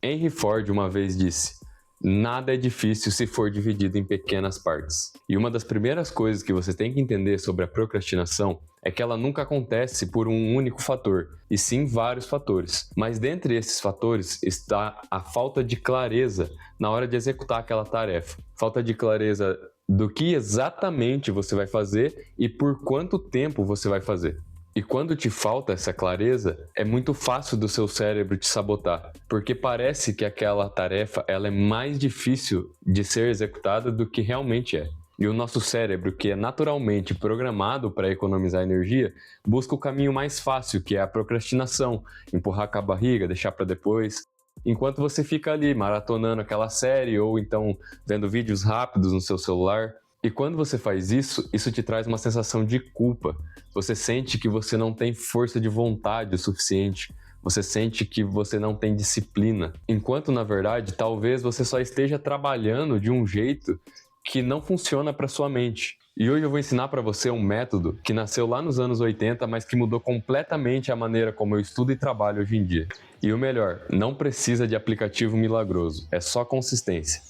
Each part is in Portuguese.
Henry Ford uma vez disse: nada é difícil se for dividido em pequenas partes. E uma das primeiras coisas que você tem que entender sobre a procrastinação é que ela nunca acontece por um único fator, e sim vários fatores. Mas dentre esses fatores está a falta de clareza na hora de executar aquela tarefa. Falta de clareza do que exatamente você vai fazer e por quanto tempo você vai fazer. E quando te falta essa clareza, é muito fácil do seu cérebro te sabotar, porque parece que aquela tarefa ela é mais difícil de ser executada do que realmente é. E o nosso cérebro, que é naturalmente programado para economizar energia, busca o caminho mais fácil, que é a procrastinação, empurrar com a barriga, deixar para depois. Enquanto você fica ali maratonando aquela série ou então vendo vídeos rápidos no seu celular. E quando você faz isso, isso te traz uma sensação de culpa. Você sente que você não tem força de vontade o suficiente. Você sente que você não tem disciplina. Enquanto, na verdade, talvez você só esteja trabalhando de um jeito que não funciona para sua mente. E hoje eu vou ensinar para você um método que nasceu lá nos anos 80, mas que mudou completamente a maneira como eu estudo e trabalho hoje em dia. E o melhor, não precisa de aplicativo milagroso, é só consistência.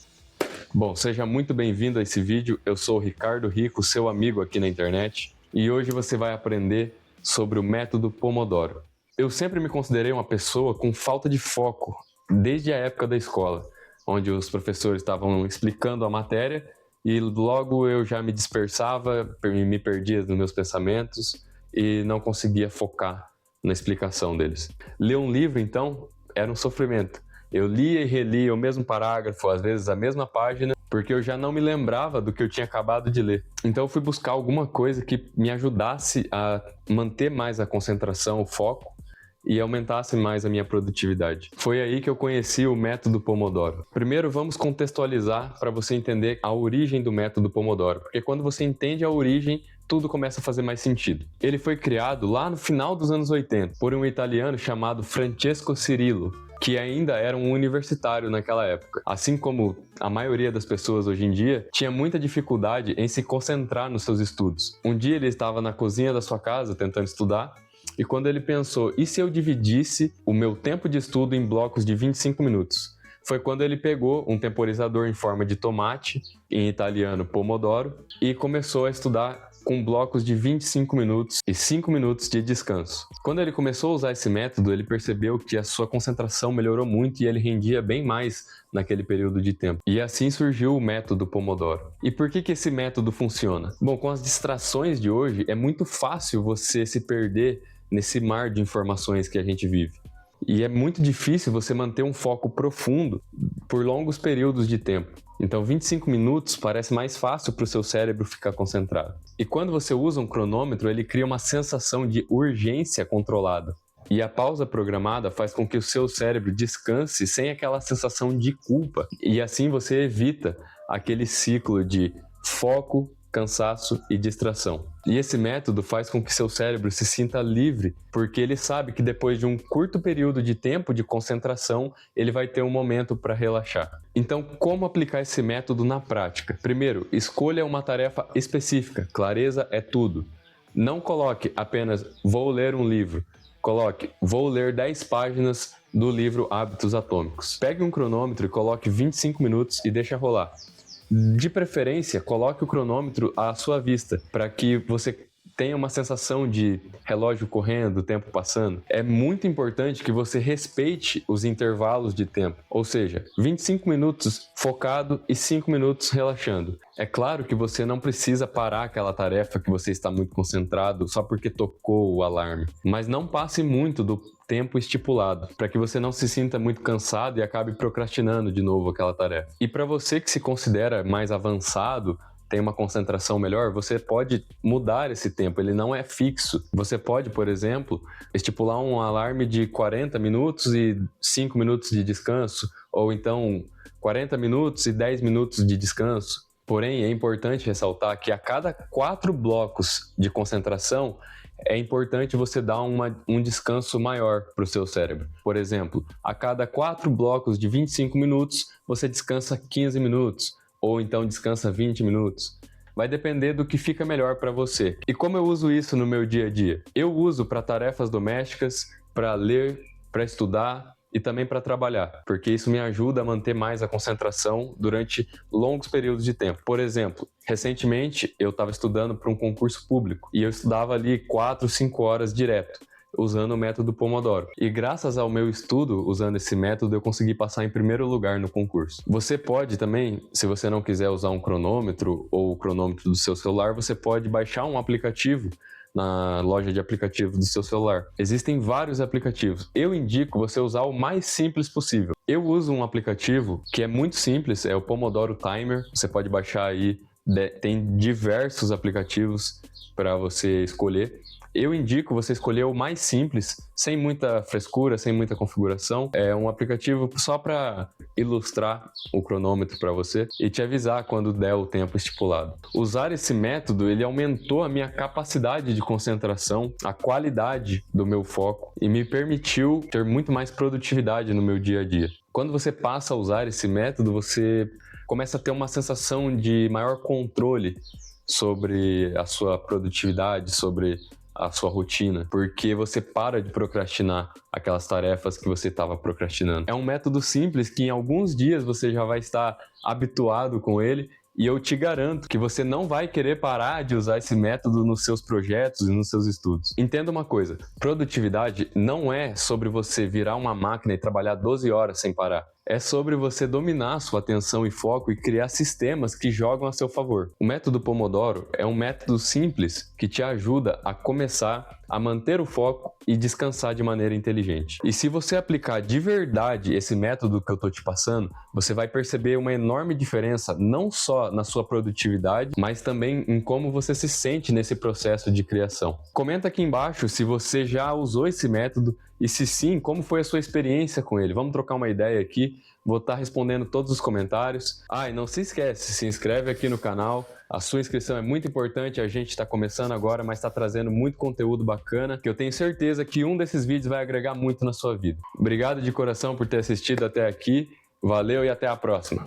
Bom, seja muito bem-vindo a esse vídeo. Eu sou o Ricardo Rico, seu amigo aqui na internet, e hoje você vai aprender sobre o método Pomodoro. Eu sempre me considerei uma pessoa com falta de foco, desde a época da escola, onde os professores estavam explicando a matéria e logo eu já me dispersava, me perdia nos meus pensamentos e não conseguia focar na explicação deles. Ler um livro, então, era um sofrimento. Eu lia e relia o mesmo parágrafo, às vezes a mesma página, porque eu já não me lembrava do que eu tinha acabado de ler. Então eu fui buscar alguma coisa que me ajudasse a manter mais a concentração, o foco, e aumentasse mais a minha produtividade. Foi aí que eu conheci o método Pomodoro. Primeiro, vamos contextualizar para você entender a origem do método Pomodoro, porque quando você entende a origem, tudo começa a fazer mais sentido. Ele foi criado lá no final dos anos 80 por um italiano chamado Francesco Cirillo, que ainda era um universitário naquela época. Assim como a maioria das pessoas hoje em dia, tinha muita dificuldade em se concentrar nos seus estudos. Um dia ele estava na cozinha da sua casa tentando estudar, e quando ele pensou, e se eu dividisse o meu tempo de estudo em blocos de 25 minutos? Foi quando ele pegou um temporizador em forma de tomate, em italiano pomodoro, e começou a estudar com blocos de 25 minutos e 5 minutos de descanso. Quando ele começou a usar esse método, ele percebeu que a sua concentração melhorou muito e ele rendia bem mais naquele período de tempo. E assim surgiu o método Pomodoro. E por que esse método funciona? Bom, com as distrações de hoje, é muito fácil você se perder nesse mar de informações que a gente vive. E é muito difícil você manter um foco profundo por longos períodos de tempo. Então 25 minutos parece mais fácil para o seu cérebro ficar concentrado. E quando você usa um cronômetro, ele cria uma sensação de urgência controlada. E a pausa programada faz com que o seu cérebro descanse sem aquela sensação de culpa. E assim você evita aquele ciclo de foco, cansaço e distração. E esse método faz com que seu cérebro se sinta livre, porque ele sabe que depois de um curto período de tempo de concentração, ele vai ter um momento para relaxar. Então, como aplicar esse método na prática? Primeiro, escolha uma tarefa específica. Clareza é tudo. Não coloque apenas vou ler um livro. Coloque vou ler 10 páginas do livro Hábitos Atômicos. Pegue um cronômetro e coloque 25 minutos e deixe rolar. De preferência, coloque o cronômetro à sua vista, para que você tenha uma sensação de relógio correndo, tempo passando. É muito importante que você respeite os intervalos de tempo, ou seja, 25 minutos focado e 5 minutos relaxando. É claro que você não precisa parar aquela tarefa que você está muito concentrado só porque tocou o alarme, mas não passe muito do tempo estipulado, para que você não se sinta muito cansado e acabe procrastinando de novo aquela tarefa. E para você que se considera mais avançado, tem uma concentração melhor, você pode mudar esse tempo, ele não é fixo. Você pode, por exemplo, estipular um alarme de 40 minutos e 5 minutos de descanso, ou então 40 minutos e 10 minutos de descanso. Porém, é importante ressaltar que a cada 4 blocos de concentração, é importante você dar um descanso maior para o seu cérebro. Por exemplo, a cada 4 blocos de 25 minutos, você descansa 15 minutos, ou então descansa 20 minutos. Vai depender do que fica melhor para você. E como eu uso isso no meu dia a dia? Eu uso para tarefas domésticas, para ler, para estudar, e também para trabalhar, porque isso me ajuda a manter mais a concentração durante longos períodos de tempo. Por exemplo, recentemente eu estava estudando para um concurso público e eu estudava ali 4, 5 horas direto, usando o método Pomodoro. E graças ao meu estudo usando esse método, eu consegui passar em primeiro lugar no concurso. Você pode também, se você não quiser usar um cronômetro ou o cronômetro do seu celular, você pode baixar um aplicativo na loja de aplicativos do seu celular. Existem vários aplicativos. Eu indico você usar o mais simples possível. Eu uso um aplicativo que é muito simples, é o Pomodoro Timer. Você pode baixar aí, tem diversos aplicativos para você escolher. Eu indico você escolher o mais simples, sem muita frescura, sem muita configuração. É um aplicativo só para ilustrar o cronômetro para você e te avisar quando der o tempo estipulado. Usar esse método, ele aumentou a minha capacidade de concentração, a qualidade do meu foco e me permitiu ter muito mais produtividade no meu dia a dia. Quando você passa a usar esse método, você começa a ter uma sensação de maior controle sobre a sua produtividade, sobre a sua rotina, porque você para de procrastinar aquelas tarefas que você estava procrastinando. É um método simples que em alguns dias você já vai estar habituado com ele e eu te garanto que você não vai querer parar de usar esse método nos seus projetos e nos seus estudos. Entenda uma coisa, produtividade não é sobre você virar uma máquina e trabalhar 12 horas sem parar. É sobre você dominar sua atenção e foco e criar sistemas que jogam a seu favor. O método Pomodoro é um método simples que te ajuda a começar a manter o foco e descansar de maneira inteligente. E se você aplicar de verdade esse método que eu estou te passando, você vai perceber uma enorme diferença não só na sua produtividade, mas também em como você se sente nesse processo de criação. Comenta aqui embaixo se você já usou esse método e se sim, como foi a sua experiência com ele. Vamos trocar uma ideia aqui, vou estar respondendo todos os comentários. E não se esquece, se inscreve aqui no canal, a sua inscrição é muito importante, a gente está começando agora, mas está trazendo muito conteúdo bacana, que eu tenho certeza que um desses vídeos vai agregar muito na sua vida. Obrigado de coração por ter assistido até aqui, valeu e até a próxima!